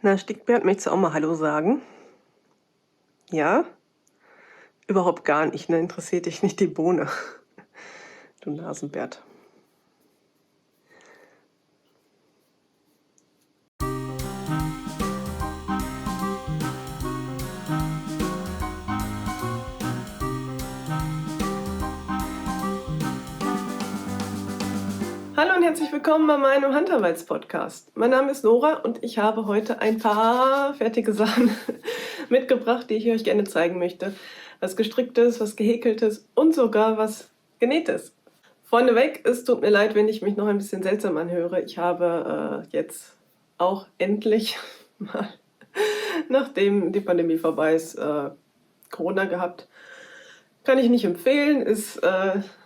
Na, Stickbert, möchtest du auch mal Hallo sagen? Ja? Überhaupt gar nicht, ne? Interessiert dich nicht die Bohne. Du Nasenbert. Hallo und herzlich willkommen bei meinem Handarbeits-Podcast. Mein Name ist Nora und ich habe heute ein paar fertige Sachen mitgebracht, die ich euch gerne zeigen möchte. Was gestricktes, was gehäkeltes und sogar was genähtes. Vorneweg, es tut mir leid, wenn ich mich noch ein bisschen seltsam anhöre. Ich habe jetzt auch endlich mal, nachdem die Pandemie vorbei ist, Corona gehabt. Kann ich nicht empfehlen, ist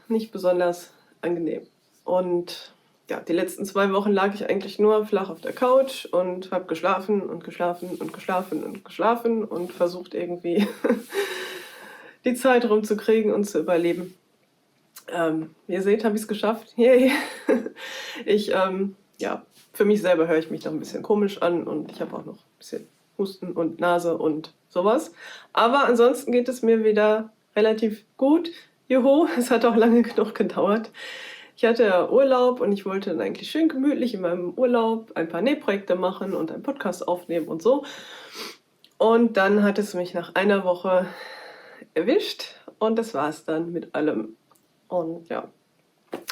nicht besonders angenehm. Und ja, die letzten 2 Wochen lag ich eigentlich nur flach auf der Couch und habe geschlafen und geschlafen und geschlafen und geschlafen und versucht irgendwie die Zeit rumzukriegen und zu überleben. Wie ihr seht, habe ich es geschafft. Yay. Ja, für mich selber höre ich mich noch ein bisschen komisch an und ich habe auch noch ein bisschen Husten und Nase und sowas. Aber ansonsten geht es mir wieder relativ gut. Juhu, es hat auch lange genug gedauert. Ich hatte ja Urlaub und ich wollte dann eigentlich schön gemütlich in meinem Urlaub ein paar Nähprojekte machen und einen Podcast aufnehmen und so. Und dann hat es mich nach einer Woche erwischt und das war es dann mit allem. Und ja,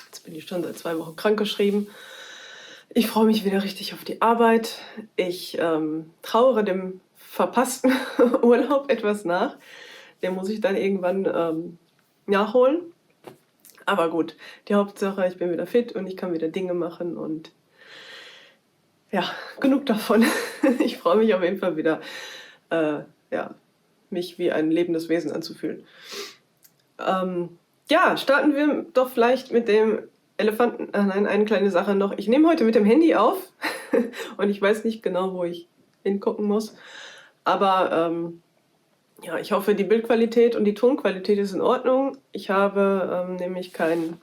jetzt bin ich schon seit 2 Wochen krankgeschrieben. Ich freue mich wieder richtig auf die Arbeit. Ich trauere dem verpassten Urlaub etwas nach. Den muss ich dann irgendwann nachholen. Aber gut, die Hauptsache, ich bin wieder fit und ich kann wieder Dinge machen und ja, genug davon. Ich freue mich auf jeden Fall wieder, ja, mich wie ein lebendes Wesen anzufühlen. Ja, starten wir doch vielleicht mit dem Elefanten. Nein, eine kleine Sache noch. Ich nehme heute mit dem Handy auf und ich weiß nicht genau, wo ich hingucken muss. Aber ja, ich hoffe, die Bildqualität und die Tonqualität ist in Ordnung. Ich habe nämlich keinen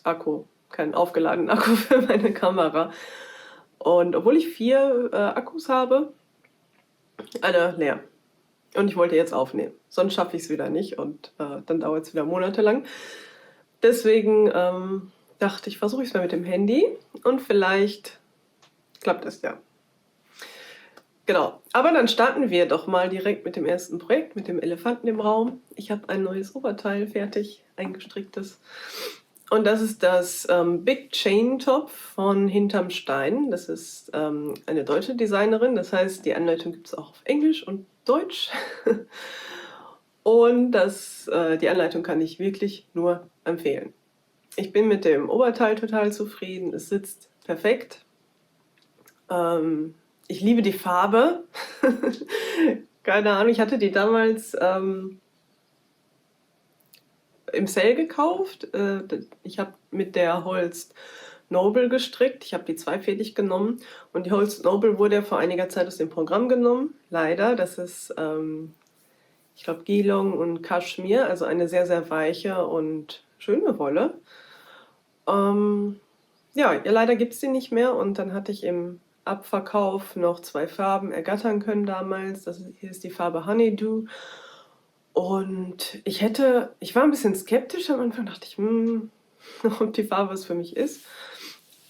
Akku, keinen aufgeladenen Akku für meine Kamera. Und obwohl ich 4 Akkus habe, alle leer. Und ich wollte jetzt aufnehmen. Sonst schaffe ich es wieder nicht und dann dauert es wieder monatelang. Deswegen dachte ich, versuche ich es mal mit dem Handy und vielleicht klappt es ja. Genau, aber dann starten wir doch mal direkt mit dem ersten Projekt, mit dem Elefanten im Raum. Ich habe ein neues Oberteil fertig, ein gestricktes. Und das ist das Big Chain Top von Hinterm Stein. Das ist eine deutsche Designerin, das heißt, die Anleitung gibt es auch auf Englisch und Deutsch. Und die Anleitung kann ich wirklich nur empfehlen. Ich bin mit dem Oberteil total zufrieden, es sitzt perfekt. Ich liebe die Farbe. Keine Ahnung, ich hatte die damals im Sale gekauft. Ich habe mit der Holst Noble gestrickt. Ich habe die zweifädig genommen. Und die Holst Noble wurde ja vor einiger Zeit aus dem Programm genommen. Leider. Das ist, ich glaube, Geelong und Kaschmir. Also eine sehr, sehr weiche und schöne Wolle. Ja, leider gibt es die nicht mehr. Und dann hatte ich im Abverkauf noch 2 Farben ergattern können damals. Hier ist die Farbe Honeydew. Und ich war ein bisschen skeptisch am Anfang, dachte ich, ob die Farbe was für mich ist.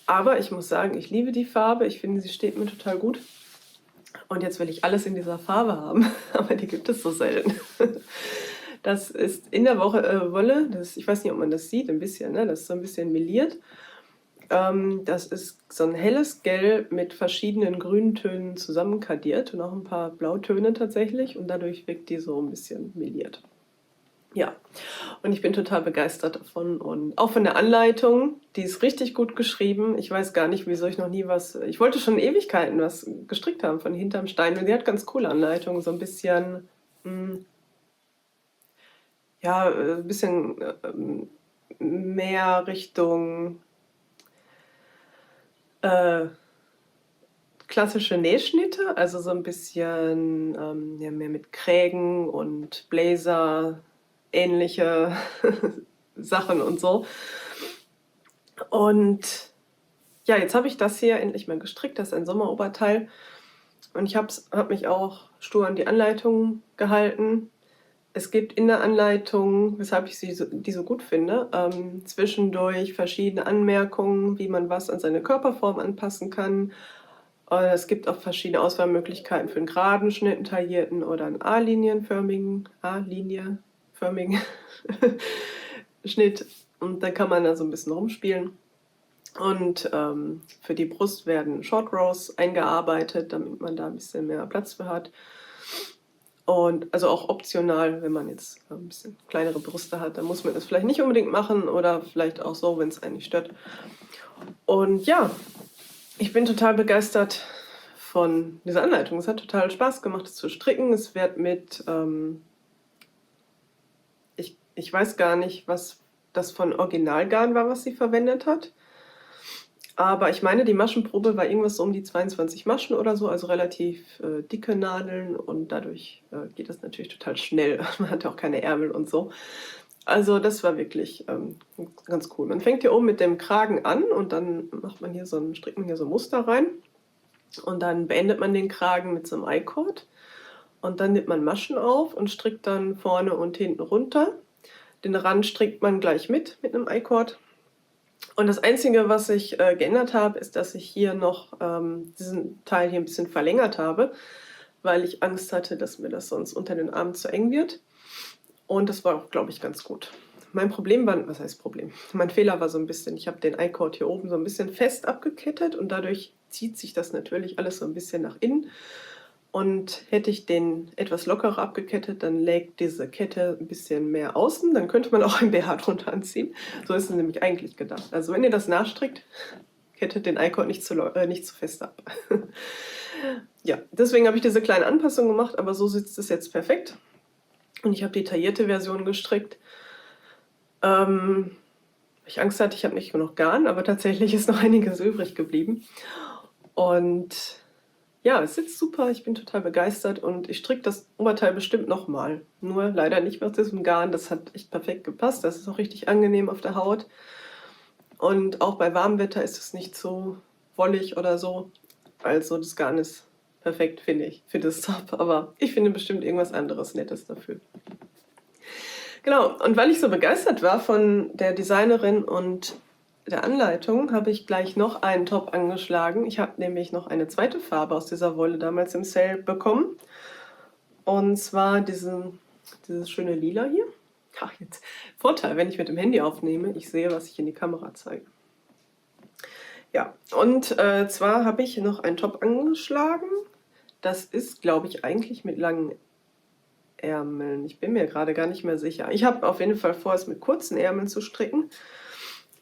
Aber ich muss sagen, ich liebe die Farbe. Ich finde, sie steht mir total gut. Und jetzt will ich alles in dieser Farbe haben, aber die gibt es so selten. Das ist in der Wolle, ich weiß nicht, ob man das sieht, ein bisschen, ne? Das ist so ein bisschen meliert. Das ist so ein helles Gelb mit verschiedenen Grüntönen zusammenkadiert und auch ein paar Blautöne tatsächlich. Und dadurch wirkt die so ein bisschen meliert. Ja, und ich bin total begeistert davon und auch von der Anleitung, die ist richtig gut geschrieben. Ich weiß gar nicht, wieso ich noch nie ich wollte schon Ewigkeiten was gestrickt haben von Hinterm Stein und die hat ganz coole Anleitungen, so ein bisschen, ja, ein bisschen mehr Richtung klassische Nähschnitte, also so ein bisschen ja, mehr mit Krägen und Blazer, ähnliche Sachen und so. Und ja, jetzt habe ich das hier endlich mal gestrickt. Das ist ein Sommeroberteil. Und ich hab mich auch stur an die Anleitung gehalten. Es gibt in der Anleitung, weshalb ich die so gut finde, zwischendurch verschiedene Anmerkungen, wie man was an seine Körperform anpassen kann. Es gibt auch verschiedene Auswahlmöglichkeiten für einen geraden Schnitt, einen taillierten oder einen A-linienförmigen Schnitt. Und dann kann man da so ein bisschen rumspielen. Und für die Brust werden Short Rows eingearbeitet, damit man da ein bisschen mehr Platz für hat. Und also auch optional, wenn man jetzt ein bisschen kleinere Brüste hat, dann muss man das vielleicht nicht unbedingt machen oder vielleicht auch so, wenn es einen nicht stört. Und ja, ich bin total begeistert von dieser Anleitung. Es hat total Spaß gemacht, es zu stricken. Es wird mit, ich weiß gar nicht, was das von Originalgarn war, was sie verwendet hat. Aber ich meine, die Maschenprobe war irgendwas so um die 22 Maschen oder so, also relativ dicke Nadeln und dadurch geht das natürlich total schnell. Man hat ja auch keine Ärmel und so. Also das war wirklich ganz cool. Man fängt hier oben mit dem Kragen an und dann strickt man hier so ein Muster rein. Und dann beendet man den Kragen mit so einem I-Cord. Und dann nimmt man Maschen auf und strickt dann vorne und hinten runter. Den Rand strickt man gleich mit einem I-Cord. Und das Einzige, was ich geändert habe, ist, dass ich hier noch diesen Teil hier ein bisschen verlängert habe, weil ich Angst hatte, dass mir das sonst unter den Armen zu eng wird. Und das war auch, glaube ich, ganz gut. Mein Problem war, was heißt Problem? Mein Fehler war so ein bisschen, ich habe den I-Cord hier oben so ein bisschen fest abgekettet und dadurch zieht sich das natürlich alles so ein bisschen nach innen. Und hätte ich den etwas lockerer abgekettet, dann lägt diese Kette ein bisschen mehr außen. Dann könnte man auch ein BH drunter anziehen. So ist es nämlich eigentlich gedacht. Also wenn ihr das nachstrickt, kettet den I-Cord nicht zu fest ab. Ja, deswegen habe ich diese kleine Anpassung gemacht, aber so sitzt es jetzt perfekt. Und ich habe die taillierte Version gestrickt. Ich Angst hatte, ich habe nicht genug Garn, aber tatsächlich ist noch einiges übrig geblieben. Und ja, es sitzt super, ich bin total begeistert und ich stricke das Oberteil bestimmt nochmal. Nur leider nicht mehr aus diesem Garn, das hat echt perfekt gepasst. Das ist auch richtig angenehm auf der Haut. Und auch bei warmem Wetter ist es nicht so wollig oder so. Also das Garn ist perfekt, finde ich, für das Top. Aber ich finde bestimmt irgendwas anderes Nettes dafür. Genau, und weil ich so begeistert war von der Designerin und der Anleitung, habe ich gleich noch einen Top angeschlagen. Ich habe nämlich noch eine zweite Farbe aus dieser Wolle damals im Sale bekommen. Und zwar dieses schöne Lila hier. Ach, jetzt Vorteil, wenn ich mit dem Handy aufnehme, ich sehe, was ich in die Kamera zeige. Ja, und zwar habe ich noch einen Top angeschlagen. Das ist, glaube ich, eigentlich mit langen Ärmeln. Ich bin mir gerade gar nicht mehr sicher. Ich habe auf jeden Fall vor, es mit kurzen Ärmeln zu stricken.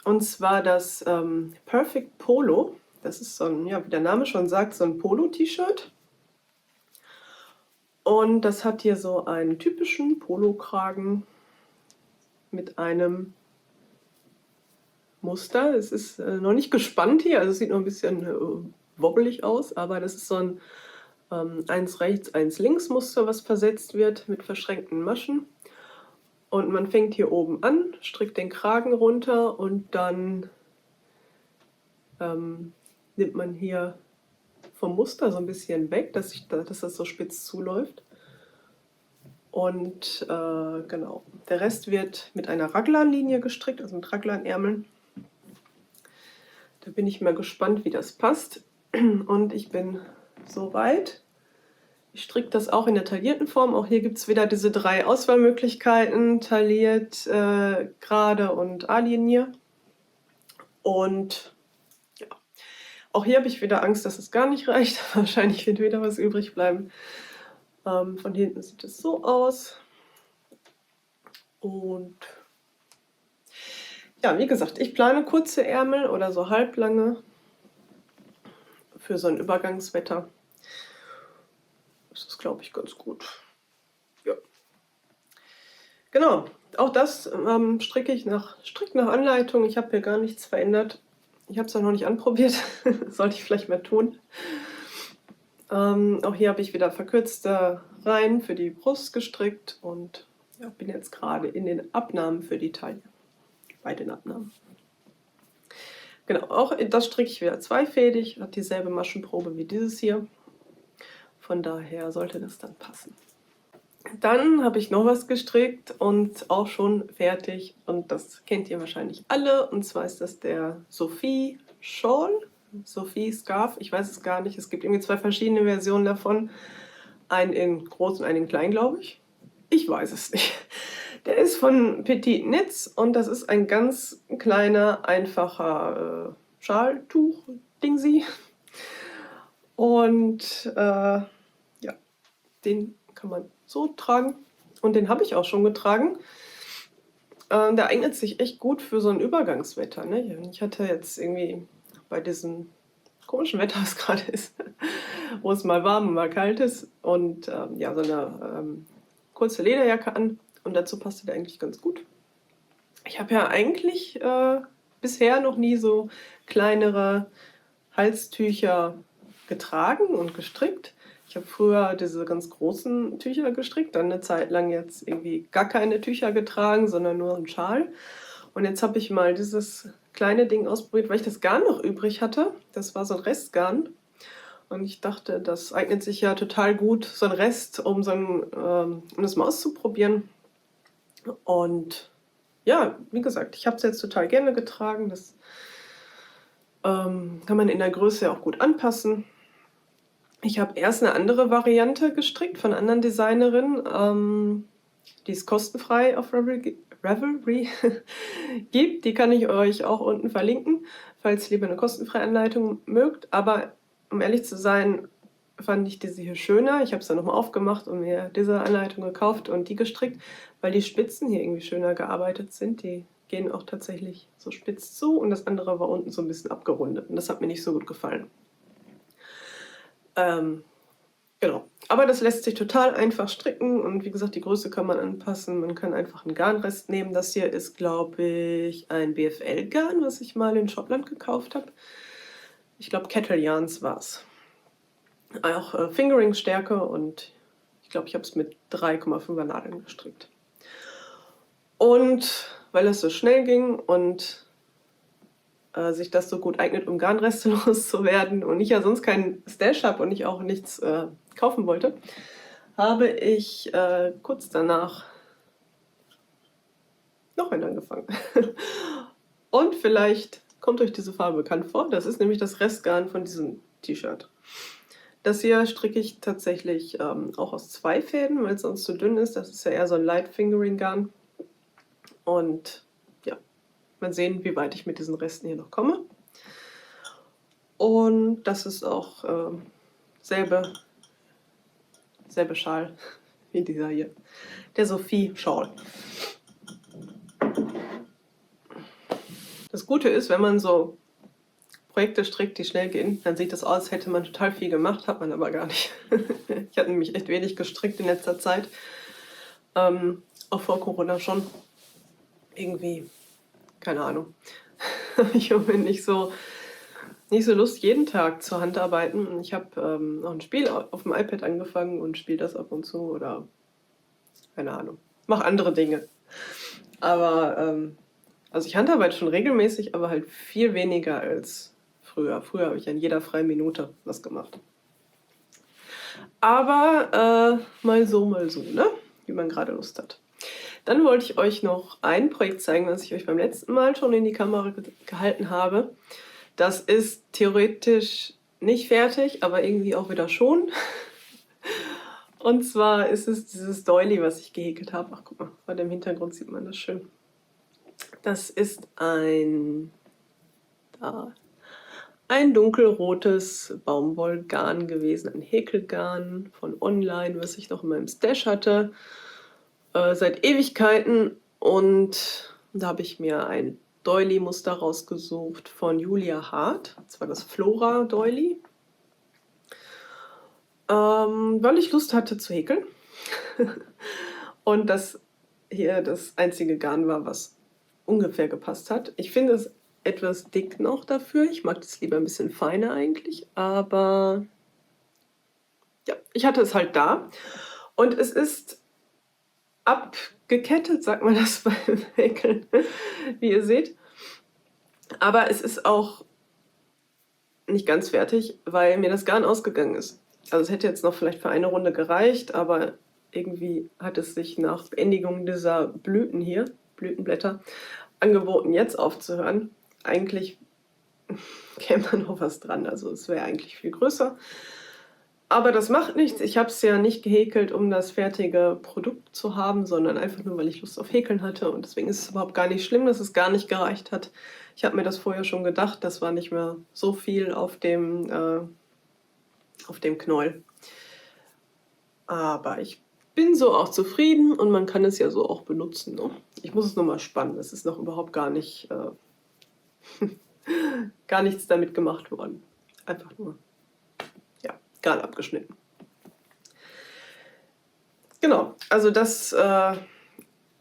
Und zwar das Perfect Polo. Das ist so ein, ja, wie der Name schon sagt, so ein Polo-T-Shirt. Und das hat hier so einen typischen Polokragen mit einem Muster. Es ist noch nicht gespannt hier, also es sieht noch ein bisschen wobbelig aus, aber das ist so ein eins rechts, eins links Muster, was versetzt wird mit verschränkten Maschen. Und man fängt hier oben an, strickt den Kragen runter und dann nimmt man hier vom Muster so ein bisschen weg, dass das so spitz zuläuft. Und genau, der Rest wird mit einer Raglanlinie gestrickt, also mit Raglanärmeln. Da bin ich mal gespannt, wie das passt. Und ich bin soweit. Ich stricke das auch in der taillierten Form. Auch hier gibt es wieder diese 3 Auswahlmöglichkeiten: tailliert, gerade und A-Linie. Und ja, auch hier habe ich wieder Angst, dass es gar nicht reicht. Wahrscheinlich wird wieder was übrig bleiben. Von hinten sieht es so aus. Und ja, wie gesagt, ich plane kurze Ärmel oder so halblange für so ein Übergangswetter. Das ist, glaube ich, ganz gut. Ja. Genau, auch das stricke ich strikt nach Anleitung. Ich habe hier gar nichts verändert. Ich habe es noch nicht anprobiert. Sollte ich vielleicht mal tun. Auch hier habe ich wieder verkürzte Reihen für die Brust gestrickt und ja, bin jetzt gerade in den Abnahmen für die Taille. Bei den Abnahmen. Genau, auch das stricke ich wieder zweifädig, hat dieselbe Maschenprobe wie dieses hier. Von daher sollte das dann passen. Dann habe ich noch was gestrickt und auch schon fertig und das kennt ihr wahrscheinlich alle, und zwar ist das der Sophie Shawl, Sophie Scarf, ich weiß es gar nicht, es gibt irgendwie 2 verschiedene Versionen davon, einen in groß und einen in klein, glaube ich. Ich weiß es nicht. Der ist von Petit Knits und das ist ein ganz kleiner, einfacher Schaltuch-Dingsi. Und ja, den kann man so tragen. Und den habe ich auch schon getragen. Der eignet sich echt gut für so ein Übergangswetter. Ne? Ich hatte jetzt irgendwie bei diesem komischen Wetter, was gerade ist, wo es mal warm und mal kalt ist, und ja, so eine kurze Lederjacke an. Und dazu passte der eigentlich ganz gut. Ich habe ja eigentlich bisher noch nie so kleinere Halstücher getragen und gestrickt. Ich habe früher diese ganz großen Tücher gestrickt, dann eine Zeit lang jetzt irgendwie gar keine Tücher getragen, sondern nur einen Schal. Und jetzt habe ich mal dieses kleine Ding ausprobiert, weil ich das Garn noch übrig hatte. Das war so ein Restgarn. Und ich dachte, das eignet sich ja total gut, so ein Rest, um um das mal auszuprobieren. Und ja, wie gesagt, ich habe es jetzt total gerne getragen. Das kann man in der Größe auch gut anpassen. Ich habe erst eine andere Variante gestrickt von einer anderen Designerin, die es kostenfrei auf Ravelry gibt. Die kann ich euch auch unten verlinken, falls ihr lieber eine kostenfreie Anleitung mögt. Aber um ehrlich zu sein, fand ich diese hier schöner. Ich habe es dann nochmal aufgemacht und mir diese Anleitung gekauft und die gestrickt, weil die Spitzen hier irgendwie schöner gearbeitet sind. Die gehen auch tatsächlich so spitz zu und das andere war unten so ein bisschen abgerundet und das hat mir nicht so gut gefallen. Genau. Aber das lässt sich total einfach stricken und wie gesagt, die Größe kann man anpassen. Man kann einfach einen Garnrest nehmen. Das hier ist, glaube ich, ein BFL-Garn, was ich mal in Schottland gekauft habe. Ich glaube, Kettle Yarns war es. Auch Fingering-Stärke und ich glaube, ich habe es mit 3,5er Nadeln gestrickt. Und weil es so schnell ging und sich das so gut eignet, um Garnreste loszuwerden und ich ja sonst keinen Stash habe und ich auch nichts kaufen wollte, habe ich kurz danach noch einen angefangen. Und vielleicht kommt euch diese Farbe bekannt vor. Das ist nämlich das Restgarn von diesem T-Shirt. Das hier stricke ich tatsächlich auch aus 2 Fäden, weil es sonst zu dünn ist. Das ist ja eher so ein Light Fingering Garn. Und ja, mal sehen, wie weit ich mit diesen Resten hier noch komme. Und das ist auch selbe Schal wie dieser hier, der Sophie Shawl. Das Gute ist, wenn man so Projekte strickt, die schnell gehen, dann sieht das aus, als hätte man total viel gemacht, hat man aber gar nicht. Ich habe nämlich echt wenig gestrickt in letzter Zeit, auch vor Corona schon. Irgendwie, keine Ahnung, ich habe nicht so Lust, jeden Tag zu Handarbeiten. Ich habe noch ein Spiel auf dem iPad angefangen und spiele das ab und zu oder keine Ahnung, mache andere Dinge. Aber also ich handarbeite schon regelmäßig, aber halt viel weniger als früher. Früher habe ich in jeder freien Minute was gemacht. Aber mal so, ne? Wie man gerade Lust hat. Dann wollte ich euch noch ein Projekt zeigen, was ich euch beim letzten Mal schon in die Kamera gehalten habe. Das ist theoretisch nicht fertig, aber irgendwie auch wieder schon. Und zwar ist es dieses Doily, was ich gehäkelt habe. Ach, guck mal, vor dem Hintergrund sieht man das schön. Das ist ein dunkelrotes Baumwollgarn gewesen, ein Häkelgarn von online, was ich noch in meinem Stash hatte, seit Ewigkeiten. Und da habe ich mir ein Doily-Muster rausgesucht von Julia Hart, und zwar das Flora Doily, weil ich Lust hatte zu häkeln. Und das hier das einzige Garn war, was ungefähr gepasst hat. Ich finde es etwas dick noch dafür. Ich mag das lieber ein bisschen feiner eigentlich, aber ja, ich hatte es halt da. Und es ist abgekettet, sagt man das beim Häkeln, wie ihr seht. Aber es ist auch nicht ganz fertig, weil mir das Garn ausgegangen ist. Also es hätte jetzt noch vielleicht für eine Runde gereicht, aber irgendwie hat es sich nach Beendigung dieser Blüten hier, Blütenblätter, angeboten, jetzt aufzuhören. Eigentlich käme da noch was dran, also es wäre eigentlich viel größer. Aber das macht nichts. Ich habe es ja nicht gehäkelt, um das fertige Produkt zu haben, sondern einfach nur, weil ich Lust auf Häkeln hatte. Und deswegen ist es überhaupt gar nicht schlimm, dass es gar nicht gereicht hat. Ich habe mir das vorher schon gedacht, das war nicht mehr so viel auf dem Knäuel. Aber ich bin so auch zufrieden und man kann es ja so auch benutzen. Ne? Ich muss es nur mal spannen. Es ist noch überhaupt gar nicht, gar nichts damit gemacht worden. Einfach nur, ja, gerade abgeschnitten. Genau, also das,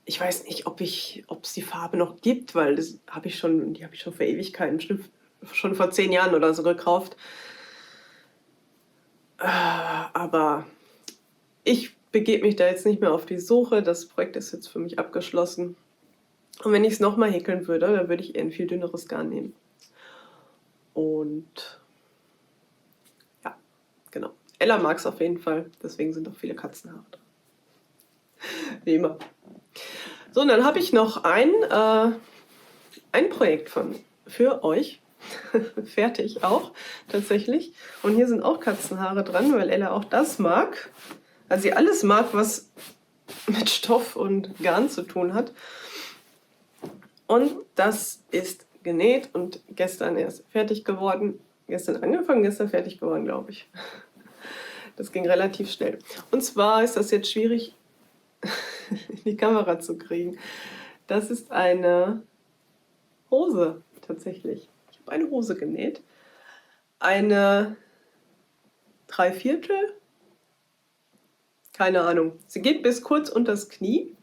ich weiß nicht, ob es die Farbe noch gibt, weil die habe ich schon vor Ewigkeiten, schon vor 10 Jahren oder so gekauft. Aber ich begebe mich da jetzt nicht mehr auf die Suche. Das Projekt ist jetzt für mich abgeschlossen. Und wenn ich es nochmal häkeln würde, dann würde ich eher ein viel dünneres Garn nehmen. Und ja, genau. Ella mag es auf jeden Fall, deswegen sind auch viele Katzenhaare drin. Wie immer. So, und dann habe ich noch ein Projekt für euch. Fertig auch, tatsächlich. Und hier sind auch Katzenhaare dran, weil Ella auch das mag. Also sie alles mag, was mit Stoff und Garn zu tun hat. Und das ist genäht und gestern erst fertig geworden. Gestern angefangen, gestern fertig geworden, glaube ich. Das ging relativ schnell. Und zwar ist das jetzt schwierig in die Kamera zu kriegen. Das ist eine Hose, tatsächlich. Ich habe eine Hose genäht. Eine 3/4, keine Ahnung. Sie geht bis kurz unter das Knie.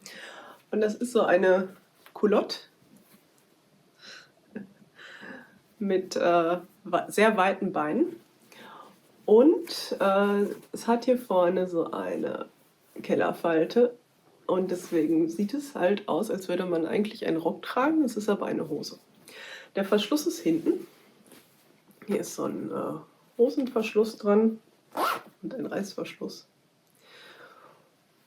Und das ist so eine Culotte mit sehr weiten Beinen. Und es hat hier vorne so eine Kellerfalte. Und deswegen sieht es halt aus, als würde man eigentlich einen Rock tragen. Es ist aber eine Hose. Der Verschluss ist hinten. Hier ist so ein Hosenverschluss dran und ein Reißverschluss.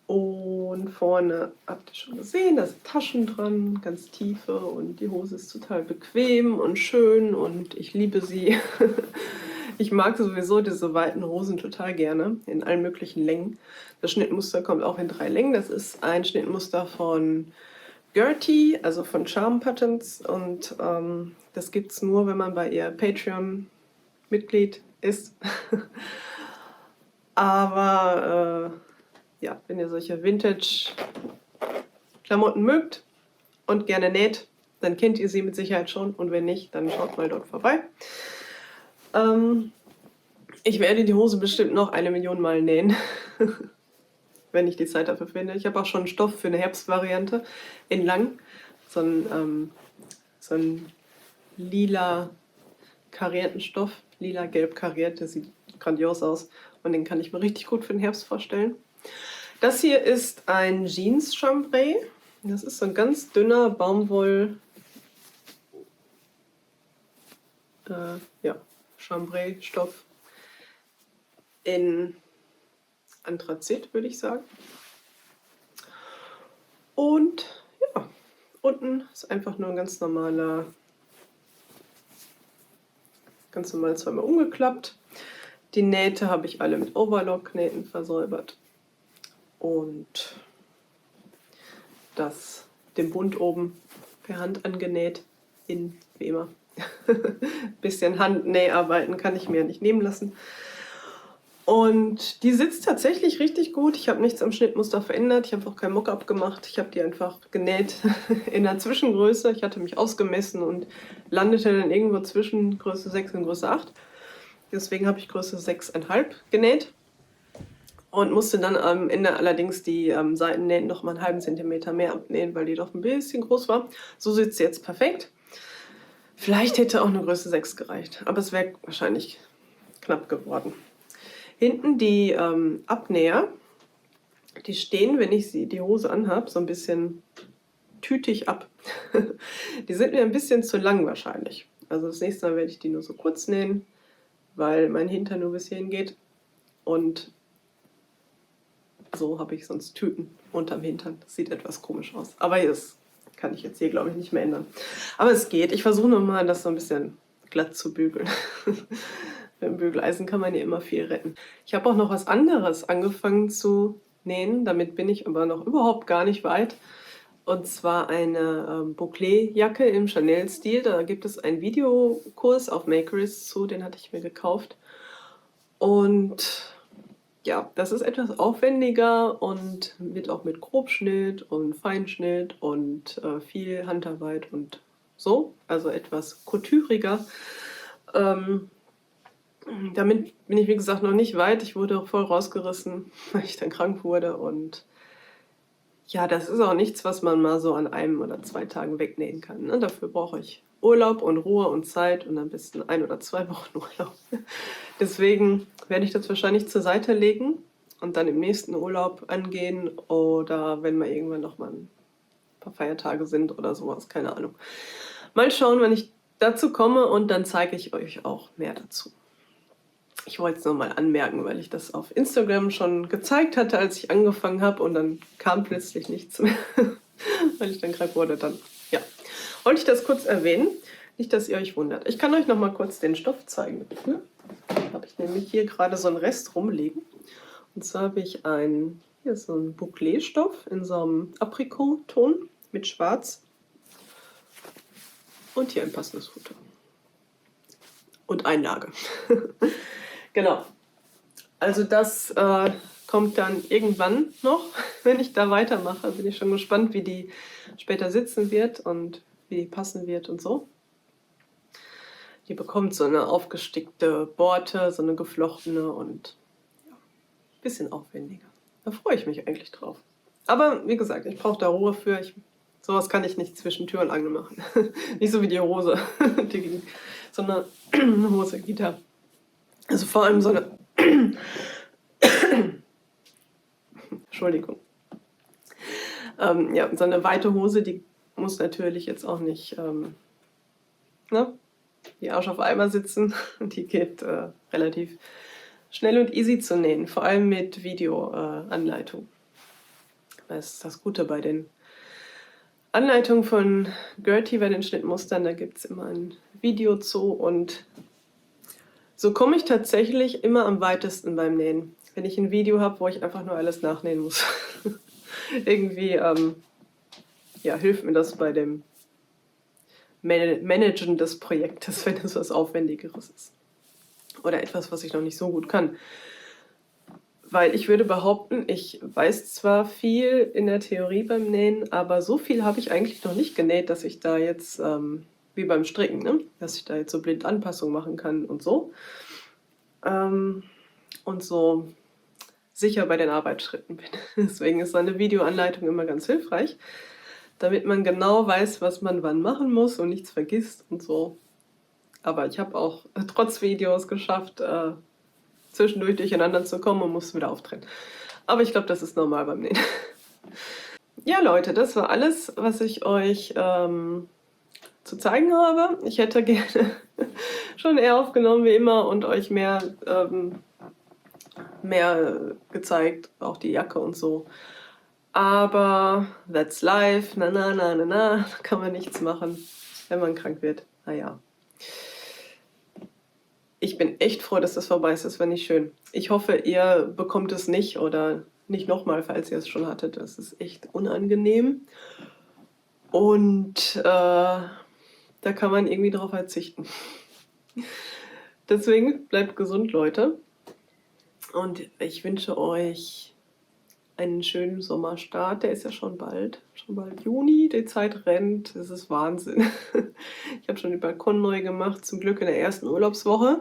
Und vorne habt ihr schon gesehen, da sind Taschen dran, ganz tiefe, und die Hose ist total bequem und schön und ich liebe sie. Ich mag sowieso diese weiten Hosen total gerne, in allen möglichen Längen. Das Schnittmuster kommt auch in 3 Längen. Das ist ein Schnittmuster von Gertie, also von Charm Patterns, und das gibt es nur, wenn man bei ihr Patreon-Mitglied ist. Aber ja, wenn ihr solche Vintage-Klamotten mögt und gerne näht, dann kennt ihr sie mit Sicherheit schon, und wenn nicht, dann schaut mal dort vorbei. Ich werde die Hose bestimmt noch 1 Million Mal nähen, wenn ich die Zeit dafür finde. Ich habe auch schon Stoff für eine Herbstvariante in lang, so ein lila karierten Stoff, lila-gelb kariert, der sieht grandios aus und den kann ich mir richtig gut für den Herbst vorstellen. Das hier ist ein Jeans-Chambray. Das ist so ein ganz dünner Baumwoll, ja, Chambray-Stoff in Anthrazit, würde ich sagen. Und ja, unten ist einfach nur ein ganz normal zweimal umgeklappt. Die Nähte habe ich alle mit Overlock-Nähten versäubert. Und den Bund oben per Hand angenäht, wie immer. Bisschen Handnäharbeiten kann ich mir nicht nehmen lassen. Und die sitzt tatsächlich richtig gut. Ich habe nichts am Schnittmuster verändert. Ich habe auch kein Mockup gemacht. Ich habe die einfach genäht in der Zwischengröße. Ich hatte mich ausgemessen und landete dann irgendwo zwischen Größe 6 und Größe 8. Deswegen habe ich Größe 6,5 genäht. Und musste dann am Ende allerdings die Seitennähten noch mal einen halben Zentimeter mehr abnähen, weil die doch ein bisschen groß war. So sitzt sie jetzt perfekt. Vielleicht hätte auch eine Größe 6 gereicht, aber es wäre wahrscheinlich knapp geworden. Hinten die Abnäher, die stehen, wenn ich die Hose anhabe, so ein bisschen tütig ab. Die sind mir ein bisschen zu lang wahrscheinlich. Also das nächste Mal werde ich die nur so kurz nähen, weil mein Hintern nur bis hierhin geht. und so habe ich sonst Tüten unterm Hintern. Das sieht etwas komisch aus. Aber das kann ich jetzt hier, glaube ich, nicht mehr ändern. Aber es geht. Ich versuche nochmal, das so ein bisschen glatt zu bügeln. Mit dem Bügeleisen kann man ja immer viel retten. Ich habe auch noch was anderes angefangen zu nähen. Damit bin ich aber noch überhaupt gar nicht weit. Und zwar eine Bouclé-Jacke im Chanel-Stil. Da gibt es einen Videokurs auf Makerist zu, den hatte ich mir gekauft. Und ja, das ist etwas aufwendiger und wird auch mit Grobschnitt und Feinschnitt und viel Handarbeit und so, also etwas couture-iger. Damit bin ich, wie gesagt, noch nicht weit. Ich wurde voll rausgerissen, weil ich dann krank wurde. Und ja, das ist auch nichts, was man mal so an einem oder 2 Tagen wegnähen kann. Ne? Dafür brauche ich Urlaub und Ruhe und Zeit und am besten 1 oder 2 Wochen Urlaub. Deswegen werde ich das wahrscheinlich zur Seite legen und dann im nächsten Urlaub angehen oder wenn mal irgendwann noch mal ein paar Feiertage sind oder sowas, keine Ahnung. Mal schauen, wann ich dazu komme und dann zeige ich euch auch mehr dazu. Ich wollte es nur mal anmerken, weil ich das auf Instagram schon gezeigt hatte, als ich angefangen habe und dann kam plötzlich nichts mehr, weil ich dann krank wurde. Dann, ja, wollte ich das kurz erwähnen, nicht, dass ihr euch wundert. Ich kann euch noch mal kurz den Stoff zeigen. Da habe ich nämlich hier gerade so einen Rest rumliegen. Und zwar habe ich hier ist so ein Bouclé-Stoff in so einem Aprikot-Ton mit Schwarz und hier ein passendes Futter. Und Einlage. Genau. Also das kommt dann irgendwann noch, wenn ich da weitermache. Bin ich schon gespannt, wie die später sitzen wird und wie die passen wird und so. Die bekommt so eine aufgestickte Borte, so eine geflochtene und ja, ein bisschen aufwendiger. Da freue ich mich eigentlich drauf. Aber wie gesagt, ich brauche da Ruhe für. Sowas kann ich nicht zwischen Tür und Angel machen. Nicht so wie die Hose. So eine Hose geht da. Also vor allem so eine... Entschuldigung. Ja, so eine weite Hose, die muss natürlich jetzt auch nicht wie Arsch auf Eimer sitzen. Die geht relativ schnell und easy zu nähen, vor allem mit Videoanleitung. Das ist das Gute bei den Anleitungen von Gertie, bei den Schnittmustern. Da gibt es immer ein Video zu und so komme ich tatsächlich immer am weitesten beim Nähen. Wenn ich ein Video habe, wo ich einfach nur alles nachnähen muss. Irgendwie ja, hilft mir das bei dem Managen des Projektes, wenn es was Aufwendigeres ist. Oder etwas, was ich noch nicht so gut kann. Weil ich würde behaupten, ich weiß zwar viel in der Theorie beim Nähen, aber so viel habe ich eigentlich noch nicht genäht, dass ich da jetzt, wie beim Stricken, ne? Dass ich da jetzt so blind Anpassungen machen kann und so. Und so sicher bei den Arbeitsschritten bin. Deswegen ist so eine Videoanleitung immer ganz hilfreich, damit man genau weiß, was man wann machen muss und nichts vergisst und so. Aber ich habe auch trotz Videos geschafft, zwischendurch durcheinander zu kommen und musste wieder auftrennen. Aber ich glaube, das ist normal beim Nähen. Ja, Leute, das war alles, was ich euch zu zeigen habe. Ich hätte gerne schon eher aufgenommen wie immer und euch mehr gezeigt, auch die Jacke und so. Aber that's life, kann man nichts machen, wenn man krank wird. Naja. Ich bin echt froh, dass das vorbei ist, das war nicht schön. Ich hoffe, ihr bekommt es nicht oder nicht nochmal, falls ihr es schon hattet. Das ist echt unangenehm. Und da kann man irgendwie drauf verzichten. Deswegen bleibt gesund, Leute. Und ich wünsche euch einen schönen Sommerstart. Der ist ja schon bald Juni. Die Zeit rennt. Das ist Wahnsinn. Ich habe schon den Balkon neu gemacht, zum Glück in der ersten Urlaubswoche.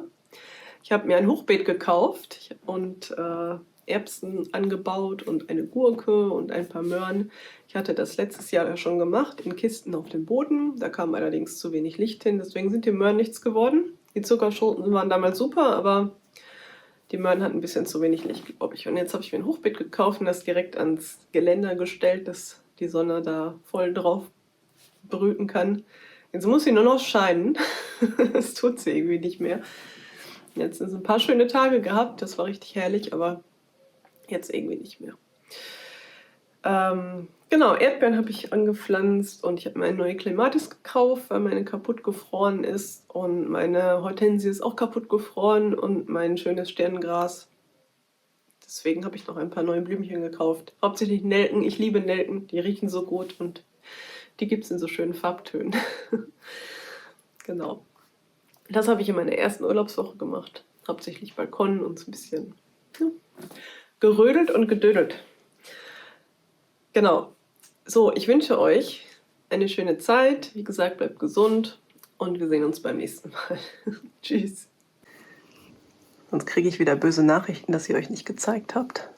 Ich habe mir ein Hochbeet gekauft und Erbsen angebaut und eine Gurke und ein paar Möhren. Ich hatte das letztes Jahr schon gemacht, in Kisten auf dem Boden. Da kam allerdings zu wenig Licht hin, deswegen sind die Möhren nichts geworden. Die Zuckerschoten waren damals super, aber die Möhren hatten ein bisschen zu wenig Licht, glaube ich. Und jetzt habe ich mir ein Hochbeet gekauft und das direkt ans Geländer gestellt, dass die Sonne da voll drauf brüten kann. Jetzt muss sie nur noch scheinen. Das tut sie irgendwie nicht mehr. Jetzt sind es ein paar schöne Tage gehabt, das war richtig herrlich, aber jetzt irgendwie nicht mehr. Genau, Erdbeeren habe ich angepflanzt und ich habe mir eine neue Clematis gekauft, weil meine kaputt gefroren ist und meine Hortensie ist auch kaputt gefroren und mein schönes Sternengras. Deswegen habe ich noch ein paar neue Blümchen gekauft. Hauptsächlich Nelken. Ich liebe Nelken, die riechen so gut und die gibt es in so schönen Farbtönen. Genau. Das habe ich in meiner ersten Urlaubswoche gemacht. Hauptsächlich Balkon und so ein bisschen ja, gerödelt und gedödelt. Genau. So, ich wünsche euch eine schöne Zeit. Wie gesagt, bleibt gesund und wir sehen uns beim nächsten Mal. Tschüss. Sonst kriege ich wieder böse Nachrichten, dass ihr euch nicht gezeigt habt.